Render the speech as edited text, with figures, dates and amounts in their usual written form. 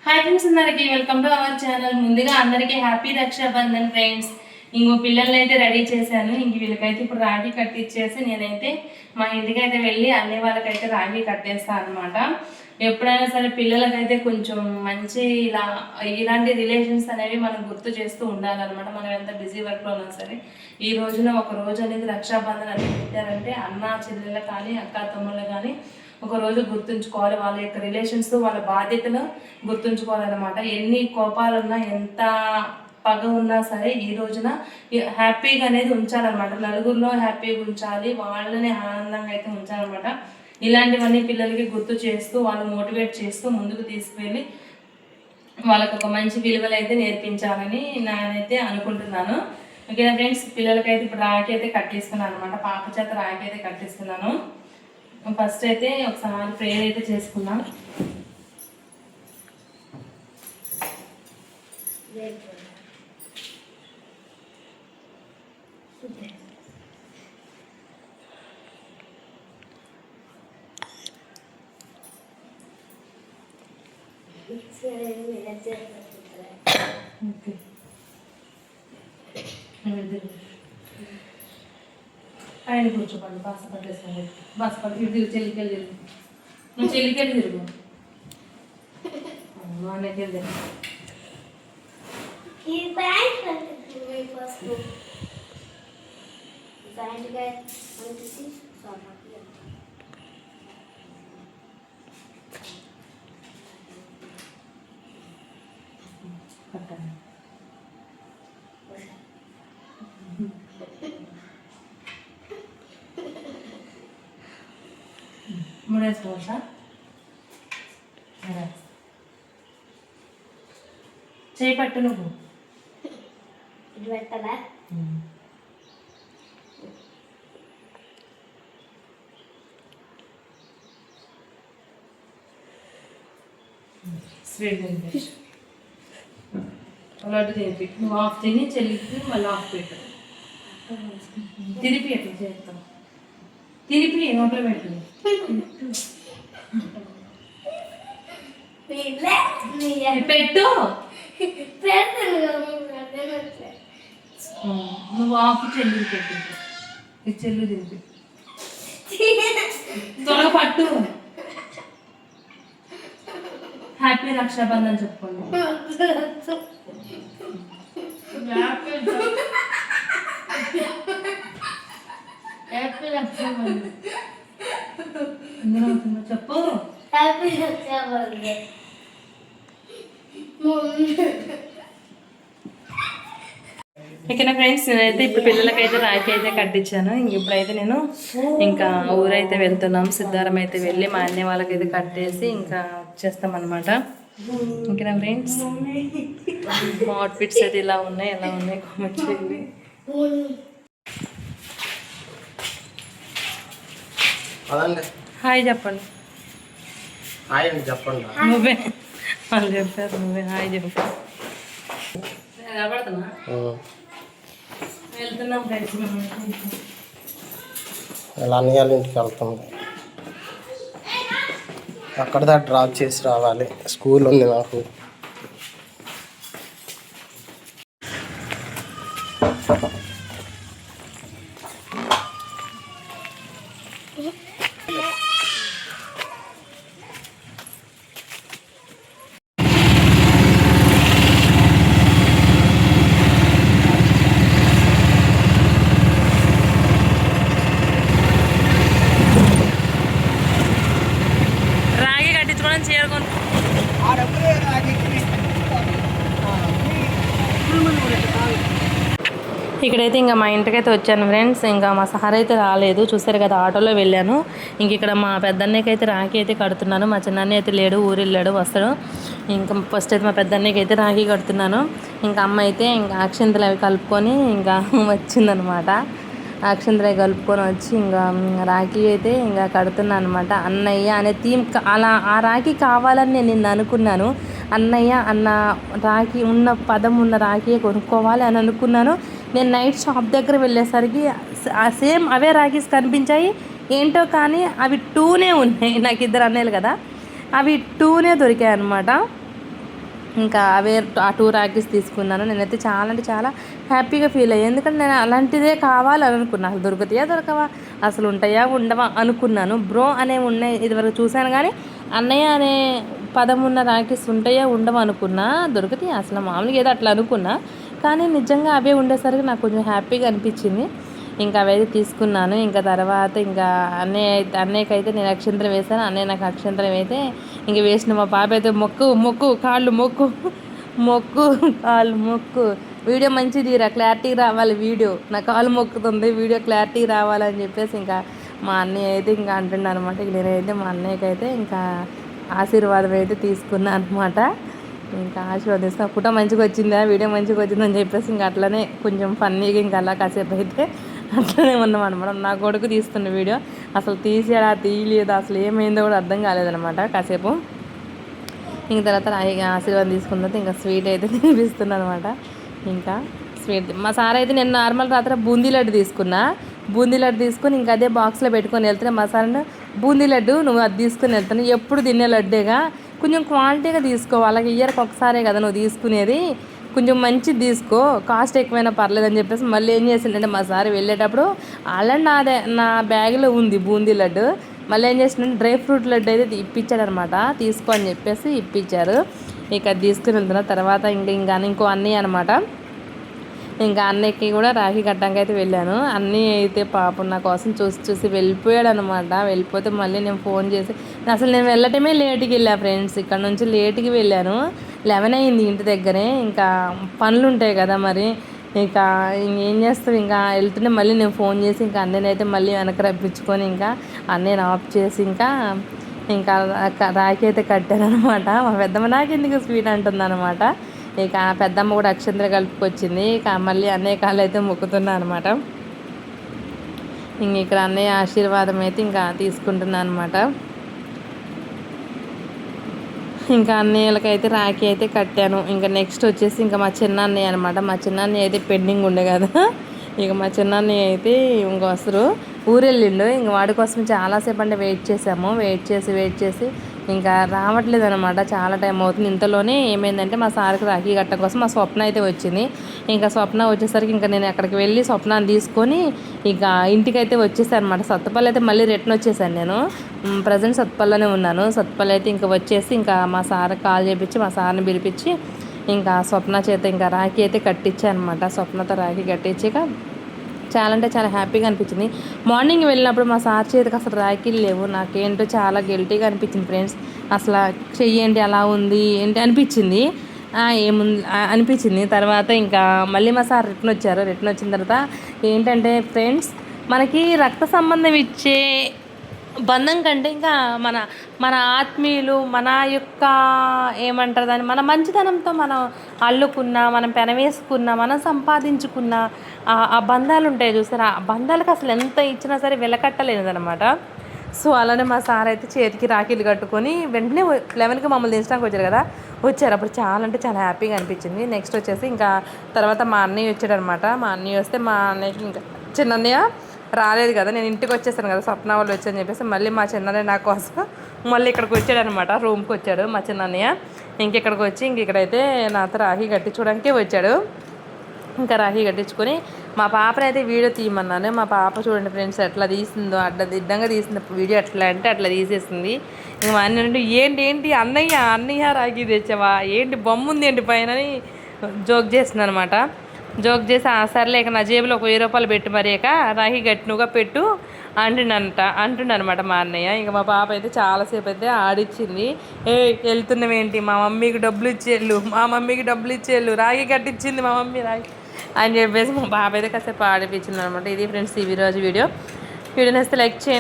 Hi friends, అందరికి welcome to our channel. ముందుగా అందరికీ హ్యాపీ రక్షాబంధన్ ఫ్రెండ్స్. ఇంకో పిల్లల్ని అయితే రెడీ చేశాను. వీళ్ళకైతే ఇప్పుడు రాఖీ కట్టించేసి నేనైతే మా ఇంటికి అయితే వెళ్ళి అన్ని వాళ్ళకైతే రాఖీ కట్టేస్తాను అనమాట. ఎప్పుడైనా సరే పిల్లలకైతే కొంచెం మంచి ఇలాంటి రిలేషన్స్ అనేవి మనం గుర్తు చేస్తూ ఉండాలన్నమాట. మనం ఎంత బిజీ వర్క్లో ఉన్నా సరే ఈ రోజున ఒక రోజు అనేది రక్షాబంధన్ అనేది పెట్టారంటే అన్న చెల్లెళ్ళు కానీ అక్క తమ్ముళ్ళు కానీ ఒక రోజు గుర్తుంచుకోవాలి. వాళ్ళ యొక్క రిలేషన్స్, వాళ్ళ బాధ్యతను గుర్తుంచుకోవాలన్నమాట. ఎన్ని కోపాలున్నా, ఎంత పగ ఉన్నా సరే ఈ రోజున హ్యాపీగా అనేది ఉంచాలన్నమాట. నలుగురిలో హ్యాపీగా ఉంచాలి, వాళ్ళని ఆనందంగా అయితే ఉంచాలన్నమాట. ఇలాంటివన్నీ పిల్లలకి గుర్తు చేస్తూ, వాళ్ళు మోటివేట్ చేస్తూ ముందుకు తీసుకువెళ్ళి వాళ్ళకు ఒక మంచి విలువలు అయితే నేర్పించాలని నేనైతే అనుకుంటున్నాను. ఓకేనా ఫ్రెండ్స్, పిల్లలకైతే ఇప్పుడు రాఖీ అయితే కట్టిస్తున్నాను అనమాట. పాప చేత రాఖీ అయితే కట్టిస్తున్నాను. ఫస్ట్ అయితే ఒకసారి ప్రేయర్ అయితే చేసుకున్నాం. ఆయన కూర్చోపండి, బాస పట్టేసుకోండి. బాస పట్టి ఇటు తిరుగు, చెల్లికెళ్ళి తిరుగు. నువ్వు చెల్లికెళ్ళి తిరుగు, అన్నకెళ్ళి తిరుగు. పట్టండి. ముడేసుకోవచ్చా? చేయి పట్టు, నువ్వు ఇది పెట్టాలా? స్వీట్ తినిపి, లడ్డు తినిపి. నువ్వు ఆఫ్ తిని చెల్లికి మళ్ళీ ఆఫ్ పెట్టు. తిరిపి ఎట్లా చేస్తావు? తిరిపి నోట్లో పెట్టు. పెట్టు. నువ్వు ఆఫ్ చెల్లి పెట్టు. ఈ చెల్లు తినిపి. త్వరగా పట్టు. హ్యాపీ రక్షాబంధన్ చెప్పుకోండి. హ్యాపీ రక్షాబంధన్ చెప్పు. హ్యాపీ రక్షాబంధన్. ఓకేనా ఫ్రెండ్స్, నేనైతే ఇప్పుడు పిల్లలకైతే రాఖీ అయితే కట్టించాను. ఇప్పుడైతే నేను ఇంకా ఊరైతే వెళ్తున్నాం. సిద్ధారం అయితే వెళ్ళి మా అన్నయ్య వాళ్ళకైతే కట్టేసి ఇంకా వచ్చేస్తామన్నమాట. ఓకేనా ఫ్రెండ్స్, మా అవుట్ఫిట్స్ అయితే ఎలా ఉన్నాయి కామెంట్ చేయండి. హాయ్ చెప్పండి. నువ్వే వాళ్ళు చెప్పారు, నువ్వే హాయ్ చెప్పారు. కనబడుతున్నా? వెళ్తున్నాం ఫ్రెండ్స్. ఇలా అన్నయ్య వాళ్ళ ఇంటికి వెళ్తుంది. అక్కడ దాకా డ్రాప్ చేసి రావాలి. స్కూల్ ఉంది నాకు. ఇక్కడైతే ఇంకా మా ఇంటికైతే వచ్చాను ఫ్రెండ్స్. ఇంకా మా సార్ అయితే రాలేదు, చూసారు కదా, ఆటోలో వెళ్ళాను. ఇంక ఇక్కడ మా పెద్దన్నయ్యకి అయితే రాఖీ అయితే కడుతున్నాను. మా చిన్నన్నయ్య అయితే లేడు, ఊరు వెళ్ళాడు, వస్తాడు. ఇంకా ఫస్ట్ అయితే మా పెద్దన్నయ్యకి అయితే రాఖీ కడుతున్నాను. ఇంకా అమ్మ అయితే ఇంకా అక్షింతలు అవి కలుపుకొని ఇంకా వచ్చిందనమాట. అక్షింతలు కలుపుకొని వచ్చి ఇంకా రాఖీ అయితే ఇంకా కడుతున్నాను అనమాట. అన్నయ్య అనే థీమ్ అలా ఆ రాఖీ కావాలని నేను నిన్న అనుకున్నాను. అన్నయ్య అన్న రాఖీ ఉన్న పదం ఉన్న రాఖీ కొనుక్కోవాలి అని అనుకున్నాను. నేను నైట్ షాప్ దగ్గర వెళ్ళేసరికి సేమ్ అవే రాఖీస్ కనిపించాయి. ఏంటో కానీ అవి 2నే ఉన్నాయి. నాకు 2 అన్నయ్యలు కదా, అవి 2నే దొరికాయి అన్నమాట. ఇంకా అవే ఆ 2 రాఖీస్ తీసుకున్నాను. నేనైతే చాలా అంటే చాలా హ్యాపీగా ఫీల్ అయ్యాను. ఎందుకంటే నేను అలాంటిదే కావాలని అనుకున్నాను. అసలు దొరుకుతాయా దొరకవా, అసలు ఉంటాయా ఉండవా అనుకున్నాను. బ్రో అనే ఉన్నాయి ఇదివరకు చూశాను, కానీ అన్నయ్య అనే పదం ఉన్న రాఖీస్ ఉంటాయా ఉండవా అనుకున్నా. దొరుకుతాయి అసలు మామూలుగా ఏదో అట్లా అనుకున్నా, కానీ నిజంగా అవే ఉండేసరికి నాకు కొంచెం హ్యాపీగా అనిపించింది. ఇంకా అవైతే తీసుకున్నాను. ఇంకా తర్వాత ఇంకా అన్నయ్యకి అయితే నేను అక్షంతరం వేసాను. అన్నయ్య నాకు అక్షంతరం అయితే ఇంక వేసిన మా పాప అయితే మొక్కు కాళ్ళు మొక్కు కాళ్ళు మొక్కు, వీడియో మంచిది క్లారిటీ రావాలి, వీడియో నా కాళ్ళు మొక్కుతుంది, వీడియో క్లారిటీ రావాలని చెప్పేసి ఇంకా మా అన్నయ్య అయితే ఇంకా అంటుండే అనమాట. ఇక నేనైతే మా అన్నయ్యకి అయితే ఇంకా ఆశీర్వాదం అయితే తీసుకున్నాను అనమాట. ఇంకా ఆశీర్వాదిస్తే ఫోటో మంచిగా వచ్చిందా, వీడియో మంచిగా వచ్చిందని చెప్పేసి ఇంకా అట్లనే కొంచెం ఫన్నీగా ఇంకా అలా కాసేపు అయితే అట్లనే ఉన్నాం అనమాట. నా కొడుకు తీస్తున్న వీడియో అసలు తీసాడా తీయలేదు, అసలు ఏమైందో కూడా అర్థం కాలేదనమాట కాసేపు. ఇంక తర్వాత ఆశీర్వాదం తీసుకున్న తర్వాత ఇంకా స్వీట్ అయితే తినిపిస్తున్నాను అనమాట. ఇంకా స్వీట్ మా సార్ అయితే నేను నార్మల్ రాత్రి బూందీ లడ్డు తీసుకున్నా. బూందీ లడ్డు తీసుకొని ఇంకా అదే బాక్స్లో పెట్టుకొని వెళ్తున్నా. మా సార్ బూందీ లడ్డు నువ్వు అది తీసుకుని వెళ్తాను, ఎప్పుడు తినే లడ్డేగా, కొంచెం క్వాలిటీగా తీసుకో, అలాగే ఇయర్కి ఒకసారే కదా నువ్వు తీసుకునేది, కొంచెం మంచిది తీసుకో, కాస్ట్ ఎక్కువైనా పర్లేదని చెప్పేసి మళ్ళీ ఏం చేసిందంటే మా సార్ వెళ్ళేటప్పుడు ఆల్రెడీ నా బ్యాగ్లో ఉంది బూందీ లడ్డు, మళ్ళీ ఏం చేసిందంటే డ్రై ఫ్రూట్ లడ్డు అయితే ఇప్పించాడు అనమాట. తీసుకో అని చెప్పేసి ఇప్పించారు. ఇక అది తీసుకుని వెళ్తున్నా. తర్వాత ఇంకో అన్నయ్య అనమాట. ఇంకా అన్నయ్యకి కూడా రాఖీ కట్టడానికి అయితే వెళ్ళాను. అన్నయ్య అయితే పాపం నా కోసం చూసి వెళ్ళిపోయాడు అనమాట. వెళ్ళిపోతే మళ్ళీ నేను ఫోన్ చేసి అసలు నేను వెళ్ళటమే లేట్కి వెళ్ళాను ఫ్రెండ్స్. ఇక్కడ నుంచి లేట్కి వెళ్ళాను, 11 అయింది ఇంటి దగ్గరే. ఇంకా పనులు ఉంటాయి కదా మరి, ఇంకా ఇంకేం చేస్తాం, ఇంకా వెళ్తుంటే మళ్ళీ నేను ఫోన్ చేసి ఇంకా అన్నయ్యని అయితే మళ్ళీ వెనక రప్పించుకొని ఇంకా అన్నయ్యని ఆఫ్ చేసి ఇంకా రాఖీ అయితే కట్టాను అనమాట. మా పెద్దమ్మ నాకు ఎందుకు స్వీట్ అంటుంది అనమాట. ఇక పెద్దమ్మ కూడా అక్షంతలు కలుపుకొచ్చింది. ఇక మళ్ళీ అన్నయ్య కాళ్ళు అయితే మొక్కుతున్నా అనమాట. ఇంక ఇక్కడ అన్నయ్య ఆశీర్వాదం అయితే ఇంకా తీసుకుంటున్నా అనమాట. ఇంకా అన్నయ్యలకైతే రాఖీ అయితే కట్టాను. ఇంకా నెక్స్ట్ వచ్చేసి ఇంకా మా చిన్న అన్నయ్య అనమాట. మా చిన్న అన్నయ్య అయితే పెండింగ్ ఉండే కదా, ఇక మా చిన్న అన్నయ్య అయితే ఇంక వస్తారు ఊరెళ్ళిండు. ఇంక వాడి కోసం చాలాసేపు అంటే వెయిట్ చేసి ఇంకా రావట్లేదు అనమాట. చాలా టైం అవుతుంది. ఇంతలోనే ఏమైందంటే మా సార్కి రాఖీ కట్టడం కోసం మా స్వప్న అయితే వచ్చింది. ఇంకా స్వప్న వచ్చేసరికి ఇంకా నేను అక్కడికి వెళ్ళి స్వప్నాన్ని తీసుకొని ఇక ఇంటికైతే వచ్చేసాను అనమాట. సత్తుపల్లి అయితే మళ్ళీ రిటర్న్ వచ్చేసాను. నేను ప్రజెంట్ సత్తుపల్లిలోనే ఉన్నాను. సత్తుపల్లి అయితే ఇంకా వచ్చేసి ఇంకా మా సార్కి కాల్ చేయించి మా సార్ని పిలిపించి ఇంకా స్వప్న చేత ఇంకా రాఖీ అయితే కట్టించాను అనమాట. స్వప్నతో రాఖీ కట్టించాక చాలా అంటే చాలా హ్యాపీగా అనిపించింది. మార్నింగ్ వెళ్ళినప్పుడు మా సార్ చేతికి అసలు రాఖీలు లేవు. నాకేంటో చాలా గిల్టీగా అనిపించింది ఫ్రెండ్స్. అసలు చెయ్యండి అలా ఉంది ఏంటి అనిపించింది, ఏముంది అనిపించింది. తర్వాత ఇంకా మళ్ళీ మా సార్ రిటర్న్ వచ్చారు. రిటర్న్ వచ్చిన తర్వాత ఏంటంటే ఫ్రెండ్స్, మనకి రక్త సంబంధం ఇచ్చే బంధం కంటే ఇంకా మన ఆత్మీయులు, మన యొక్క ఏమంటారు దాన్ని, మన మంచితనంతో మనం అల్లుకున్న, మనం పెనవేసుకున్న, మనం సంపాదించుకున్న ఆ బంధాలు ఉంటాయి చూసారా, ఆ బంధాలకు అసలు ఎంత ఇచ్చినా సరే వెలకట్టలేదనమాట. సో అలానే మా సార్ అయితే చేతికి రాఖీలు కట్టుకొని వెంటనే 11కి మమ్మల్ని దించడానికి వచ్చారు. అప్పుడు చాలా అంటే చాలా హ్యాపీగా అనిపించింది. నెక్స్ట్ వచ్చేసి ఇంకా తర్వాత మా అన్నయ్య వచ్చాడనమాట. మా అన్నయ్య వస్తే మా అన్నయ్యకి ఇంకా చిన్న అన్నయ్య రాలేదు కదా, నేను ఇంటికి వచ్చేసాను కదా, స్వప్న వాళ్ళు వచ్చని చెప్పేసి మళ్ళీ మా చిన్నయ్య నా కోసం మళ్ళీ ఇక్కడికి వచ్చాడనమాట. రూమ్కి వచ్చాడు మా చిన్నయ్య. ఇక్కడికి వచ్చి ఇక్కడైతే నాతో రాఖీ కట్టించుకోవడానికే వచ్చాడు. ఇంకా రాఖీ కట్టించుకొని మా పాపని అయితే వీడియో తీయమన్నాను. మా పాప చూడండి ఫ్రెండ్స్ ఎట్లా తీసిందో, దిడ్డంగా తీసిన వీడియో ఎట్లా అంటే అట్లా తీసేసింది. ఇంక మా అన్న ఏంటి అన్నయ్య రాఖీ తెచ్చావా, ఏంటి బొమ్మ ఉంది ఏంటి పైన అని జోక్ చేసింది అనమాట. జోక్ చేసి సర్లే ఇక నా జేబులో ఒక 1000 రూపాయలు పెట్టి మరిక రాఖీ గట్టినుగా పెట్టు అంటుండనమాట మా అన్నయ్య. ఇంకా మా పాప అయితే చాలాసేపు అయితే ఆడిచ్చింది. వెళ్తున్నామేంటి, మా మమ్మీకి డబ్బులు ఇచ్చేళ్ళు రాఖీ కట్టించింది మా మమ్మీ రాఖీ అని చెప్పేసి మా పాప అయితే కాసేపు ఆడిపించింది అనమాట. ఇది ఫ్రెండ్స్ ఈ రోజు వీడియో నచ్చితే లైక్ చేయండి.